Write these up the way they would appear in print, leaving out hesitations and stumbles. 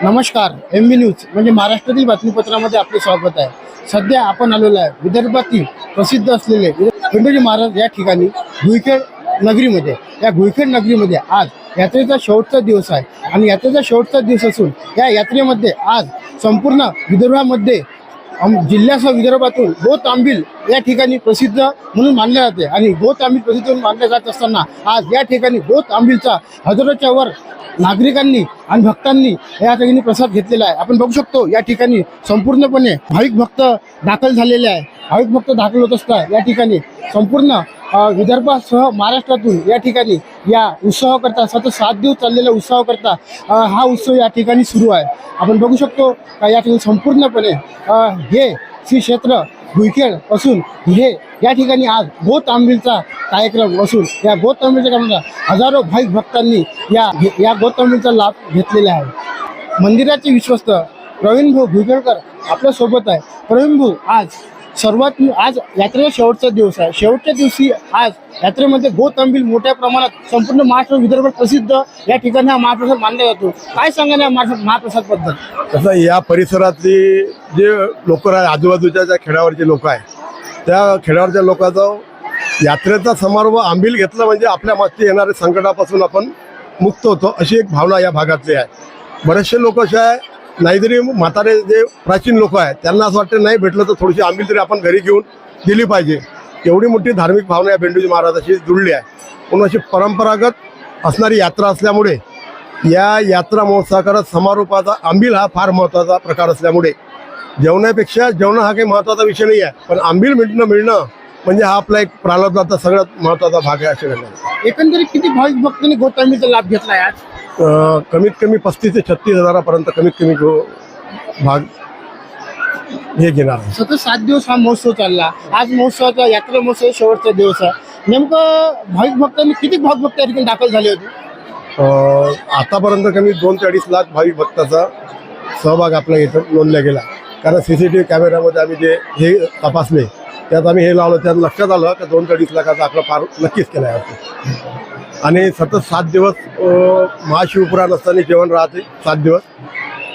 नमस्कार, MB news म्हणजे महाराष्ट्रातील बातमीपत्रामध्ये आपले स्वागत आहे। सध्या आपण आलेलो आहे विदर्भातील प्रसिद्ध असलेले खंडोजी महाराज या ठिकाणी गुईखेड नगरीमध्ये। या गुईखेड नगरीमध्ये आज यात्रेचा शेवटचा दिवस आहे आणि यात्रेचा शेवटचा दिवस असून या यात्रेमध्ये आज संपूर्ण विदर्भामध्ये जिल्ह्यासह विदर्भातून गोत आंबील या ठिकाणी प्रसिद्ध म्हणून मानले जाते आणि गोत आंबील प्रसिद्ध म्हणून मानले जात असताना आज या ठिकाणी गोत आंबीलचा हजारोच्या वर नागरिकांनी आणि भक्तांनी या ठिकाणी प्रसाद घेतलेला आहे। आपण बघू शकतो या ठिकाणी संपूर्णपणे भाविक भक्त दाखल झालेले आहे। भाविक भक्त दाखल होत असतात या ठिकाणी संपूर्ण विदर्भासह महाराष्ट्रातून या ठिकाणी या उत्सव करता सतत 7 दिवस चाललेला उत्सव करता हा उत्सव या ठिकाणी सुरू आहे। आपण बघू शकतो का या ठिकाणी संपूर्णपणे हे श्री क्षेत्र गुईखेड असून हे या ठिकाणी आज गोत आंबीलचा कार्यक्रम असून या गोत आंबीलच्या कार्यक्रमाला हजारो भाविक भक्तांनी या गोत आंबीलचा लाभ घेतलेला आहे। मंदिराचे विश्वस्त प्रवीण भाऊ गुईखेडकर आपल्या सोबत आहे। प्रवीण भाऊ, आज यात्रेचा शेवटचा दिवस आहे। शेवटच्या दिवशी आज यात्रेमध्ये गोत आंबील मोठ्या प्रमाणात संपूर्ण महाराष्ट्र विदर्भात प्रसिद्ध या ठिकाणी हा महाप्रसाद मानला जातो। काय सांगा या महाप्रसाद बद्दल? तसं या परिसरातली जे लोक आहे, आजूबाजूच्या ज्या खेड्यावरचे लोक आहे, त्या खेड्यावरच्या लोकांचा यात्रेचा समारोह आंबील घेतला म्हणजे आपल्या मागचे येणाऱ्या संकटापासून आपण मुक्त होतो अशी एक भावना या भागातली आहे। बरेचसे लोक असे आहे, नाहीतरी म्हातारे जे प्राचीन लोक आहेत त्यांना असं वाटतं नाही भेटलं तर थोडीशी आंबील तरी आपण घरी घेऊन दिली पाहिजे। एवढी मोठी धार्मिक भावना या भेंडूजी महाराजाशी जुळली आहे। म्हणून अशी परंपरागत असणारी यात्रा असल्यामुळे या यात्रा महोत्सवात समारोपाचा आंबील हा फार महत्त्वाचा प्रकार असल्यामुळे जेवणापेक्षा जेवण हा काही महत्त्वाचा विषय नाही आहे, पण आंबील मिळणं म्हणजे हा आपला एक प्रारब्धाचा सगळ्यात महत्त्वाचा भाग आहे असे म्हणतात। एकंदरीत किती भाविक भक्तांनी गोत आंबीलचा लाभ घेतला आहे आज? कमीत कमी 35 ते 36 हजारापर्यंत कमीत कमी भाग हे घेणार आहे। सतत 7 दिवस हा महोत्सव चालला। आज महोत्सवाचा यात्रा महोत्सव शेवटचा दिवस आहे। नेमकं भाविक भक्तांनी किती भाविक भक्त या ठिकाणी दाखल झाले होते? आतापर्यंत कमी 2 ते 2.5 लाख भाविक भक्ताचा सहभाग आपल्या इथं नोंदला गेला। कारण CCTV कॅमेऱ्यामध्ये आम्ही जे हे तपासले त्यात आम्ही हे लावलं, त्यात लक्षात आलं की 2 ते 2.5 लाखाचा आकडा फार नक्कीच केला आहे। आणि सतत 7 दिवस महाशिवपुराण असताना जेवण राहते 7 दिवस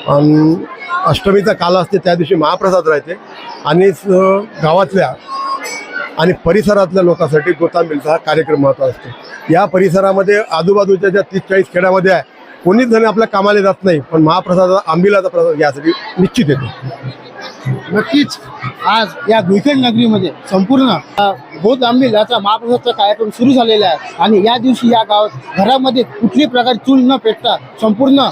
आणि अष्टमीचा काल असते त्या दिवशी महाप्रसाद राहते आणि गावातल्या आणि परिसरातल्या लोकांसाठी गोत आंबीलचा हा कार्यक्रम महत्त्वाचा असतो। या परिसरामध्ये आजूबाजूच्या ज्या 30-40 खेड्यामध्ये आहे कोणीच जण आपल्या कामाला जात नाही, पण महाप्रसादाचा आंबीलाचा प्रसाद यासाठी निश्चित येतो। नक्कीच आज या गुईखेड नगरीमध्ये संपूर्ण गोत आंबील याचा महाप्रसादचा कार्यक्रम सुरू झालेला आहे आणि या दिवशी या गावात घरामध्ये कुठल्याही प्रकारे चूल न पेटता संपूर्ण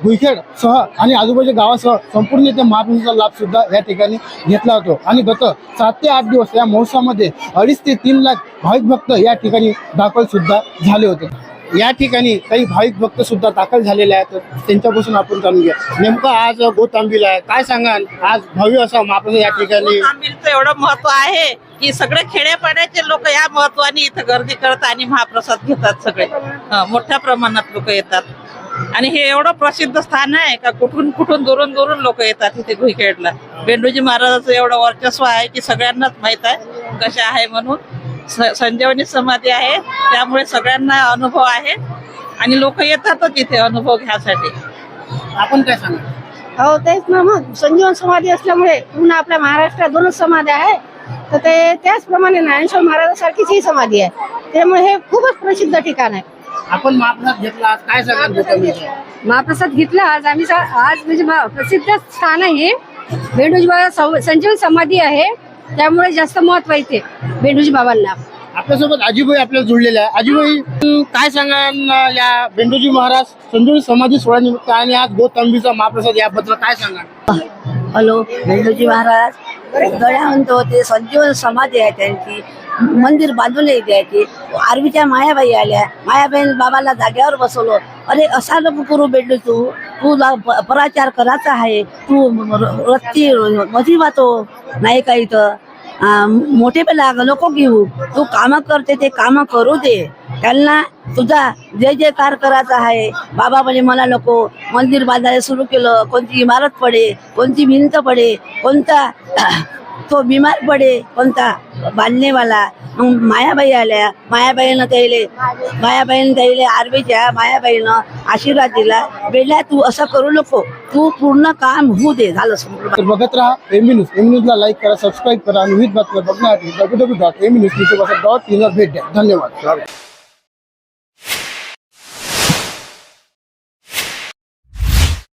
गुईखेड सह आणि आजूबाजूच्या गावासह संपूर्ण त्या महाप्रसादाचा लाभ सुद्धा या ठिकाणी घेतला होतो। आणि गत 7 ते 8 दिवस या महोत्सवामध्ये 2.5 ते 3 लाख भाविक भक्त या ठिकाणी दाखल सुद्धा झाले होते। या ठिकाणी काही भाविक भक्त सुद्धा दाखल झालेले आहेत, त्यांच्यापासून आपण जाणून घ्या नेमकं आज गोत आंबील आहे। काय सांगाल आज भव्य असा महाप्रसाद या ठिकाणी? आंबीलचं एवढं महत्व आहे की सगळे खेड्यापाड्याचे लोक या महत्वाने इथं गर्दी करतात आणि महाप्रसाद घेतात। सगळे मोठ्या प्रमाणात लोक येतात आणि हे एवढं प्रसिद्ध स्थान आहे का कुठून कुठून दुरून दुरून लोक येतात इथे गुईखेडला। भेंडूजी महाराजाचं एवढं वर्चस्व आहे की सगळ्यांनाच माहित आहे कसे आहे म्हणून। संजीवनी समाधी आहे त्यामुळे सगळ्यांना अनुभव आहे आणि लोक येतातच इथे अनुभव घ्यासाठी। आपण काय सांगा? हो तेच ना, मग संजीवन समाधी असल्यामुळे पूर्ण आपल्या महाराष्ट्रात 2च समाधी आहे, तर ते त्याचप्रमाणे ज्ञानेश्वर महाराजांसारखीच ही समाधी आहे, त्यामुळे हे खूपच प्रसिद्ध ठिकाण आहे। आपण महाप्रसाद घेतला आज, काय सांगा? महाप्रसाद घेतला आज आम्ही आज म्हणजे प्रसिद्ध स्थान आहे भेंडूजी बाबा संजीवन समाधी आहे, त्यामुळे जास्त महत्व येते भेंडूजी बाबांना। आपल्यासोबत आजीबाई आपल्याला जुळलेल्या आहे। आजीबाई, काय सांगाल या भेंडूजी महाराज संजीवनी समाधी सोहळा निमित्त आणि आज गोत आंबीलचा महाप्रसाद याबद्दल काय सांगाल? हॅलो, भेंडूजी महाराज गड्यावंत होते, संजीवन समाधी आहे त्यांची, मंदिर बांधून द्यायचे। आरवीच्या मायाबाई आल्या, मायाबाई बाबाला जाग्यावर बसवलं, अरे असा नको करू भेंडू, तू पराचार करायचा आहे, तू रत्ती मधी वाचो नाही काही तर मोठे पे लाग नको घेऊ, तू काम करते ते काम करू दे, त्यांना तुझा जय जयकार करायचा आहे। बाबा म्हणजे मला नको मंदिर बांधायला सुरू केलं, कोणती इमारत पडे, कोणती भिंत पडे, कोणता तो बिमार पडे कोणता बांधणेवाला, मग मायाबाई आल्या, मायाबाईनं त्याला आरबीच्या मायाबाईनं आशीर्वाद दिला, बेल्या तू असं करू नको, तू पूर्ण काम होऊ दे, झालं संपूर्ण. तर बघत राहा एमी न्यूज. एमी न्यूजला लाईक करा, सबस्क्राईब करा आणि विविध बातम्या बघण्यासाठी www.eminews.in वर भेट द्या. धन्यवाद.